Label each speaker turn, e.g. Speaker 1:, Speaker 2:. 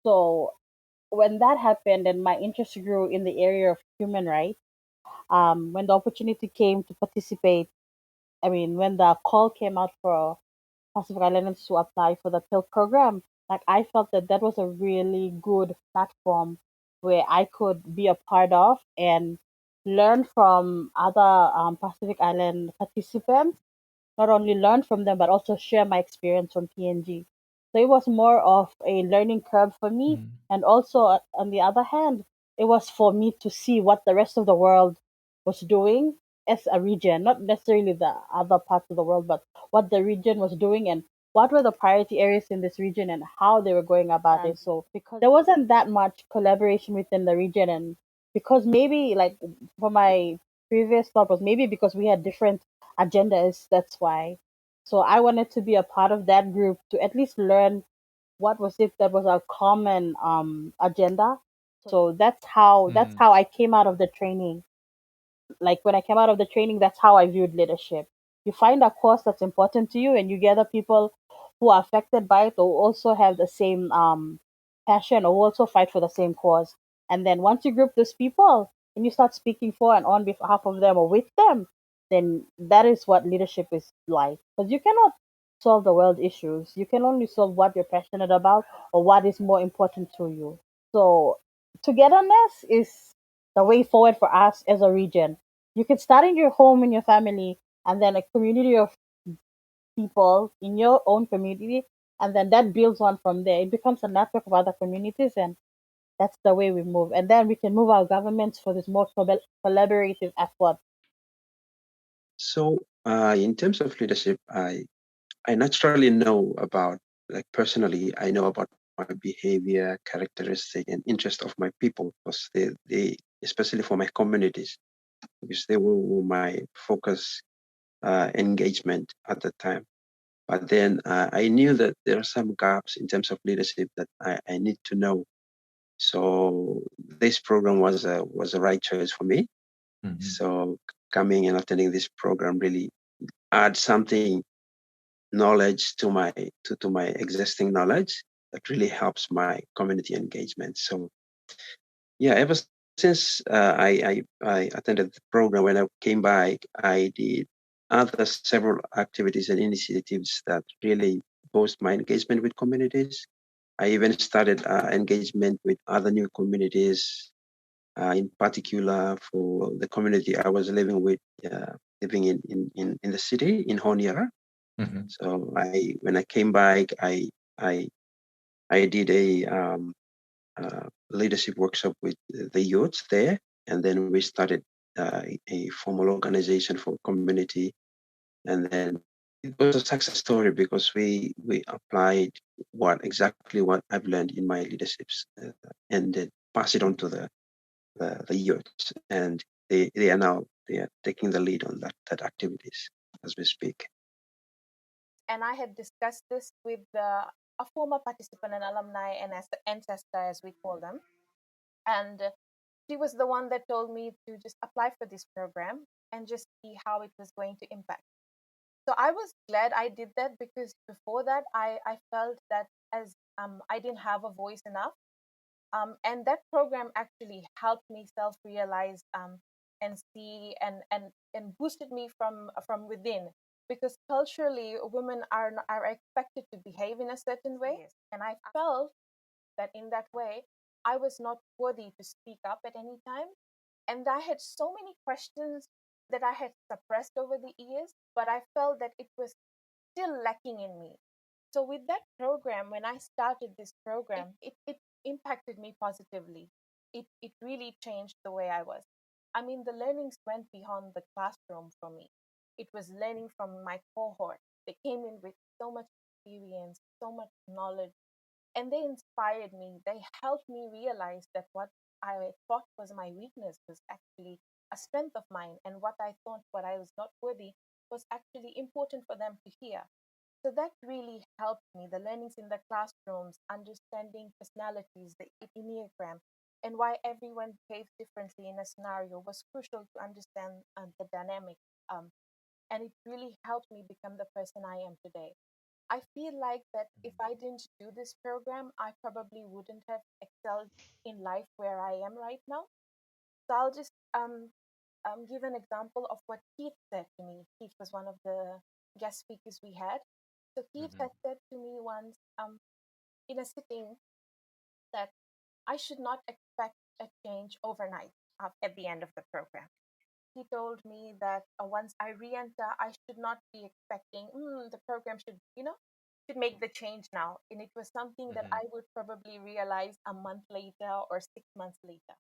Speaker 1: So when that happened and my interest grew in the area of human rights, when the opportunity came to participate, I mean, when the call came out for Pacific Islanders to apply for the PILP program, like I felt that that was a really good platform where I could be a part of and learn from other Pacific Island participants, not only learn from them but also share my experience from PNG. So it was more of a learning curve for me,
Speaker 2: Mm.
Speaker 1: and also on the other hand, it was for me to see what the rest of the world was doing as a region, not necessarily the other parts of the world, but what the region was doing and what were the priority areas in this region and how they were going about it. So because there wasn't that much collaboration within the region, and because maybe like for my previous thought was maybe because we had different agendas, that's why. So I wanted to be a part of that group to at least learn what was it that was our common agenda. So that's
Speaker 2: Mm.
Speaker 1: how I came out of the training. Like when I came out of the training, that's how I viewed leadership. You find a cause that's important to you, and you gather people who are affected by it, or also have the same passion, or also fight for the same cause. And then once you group those people and you start speaking for and on behalf of them or with them, then that is what leadership is like. Because you cannot solve the world issues. You can only solve what you're passionate about or what is more important to you. So togetherness is the way forward for us as a region. You can start in your home, in your family, and then a community of people in your own community, and then that builds on from there. It becomes a network of other communities, and that's the way we move. And then we can move our governments for this more collaborative effort.
Speaker 3: So, in terms of leadership, I naturally know about, like personally, I know about my behavior, characteristic, and interest of my people, because they especially for my communities, because they were my focus engagement at the time. But then I knew that there are some gaps in terms of leadership that I need to know. So this program was a right choice for me.
Speaker 2: Mhm.
Speaker 3: So coming and attending this program really add something knowledge to my existing knowledge that really helps my community engagement. So yeah, ever since I attended the program, when I came back, I did other several activities and initiatives that really boost my engagement with communities. I even started engagement with other new communities, in particular for the community I was living with, living in the city in Honiara.
Speaker 2: Mhm.
Speaker 3: So when I came back, I I did a leadership workshop with the youth there, and then we started a formal organization for community, and then it was a success story because we applied what I've learned in my leaderships, and then pass it on to the youth, and they are taking the lead on that activities as we speak.
Speaker 4: And I had discussed this with a former participant, an alumni, and as ancestor, as we call them. And she was the one that told me to just apply for this program and just see how it was going to impact. So I was glad I did that because before that, I felt that as I didn't have a voice enough. And that program actually helped me self realize and see and boosted me from within because culturally women are expected to behave in a certain way. Yes. And I felt that in that way I was not worthy to speak up at any time, and I had so many questions that I had suppressed over the years, but I felt that it was still lacking in me. So with that program, when I started this program, it impacted me positively. It really changed the way I was. I mean, the learnings went beyond the classroom for me. It was learning from my cohort. They came in with so much experience, so much knowledge, and they inspired me. They helped me realize that what I thought was my weakness was actually a strength of mine, and what I was not worthy was actually important for them to hear. So that really helped me. The learnings in the classrooms, understanding personalities, the Enneagram, and why everyone behaves differently in a scenario was crucial to understand the dynamic. And it really helped me become the person I am today. I feel like that if
Speaker 2: Mhm.
Speaker 4: I didn't do this program, I probably wouldn't have excelled in life where I am right now. So I'll just give an example of what Keith said to me. Keith was one of the guest speakers we had. So Keith
Speaker 2: Mhm.
Speaker 4: had said to me once in a sitting that I should not expect a change overnight at the end of the program. He told me that once I re-enter, I should not be expecting the program should, should make the change now. And it was something that
Speaker 2: Mhm.
Speaker 4: I would probably realize a month later or 6 months later.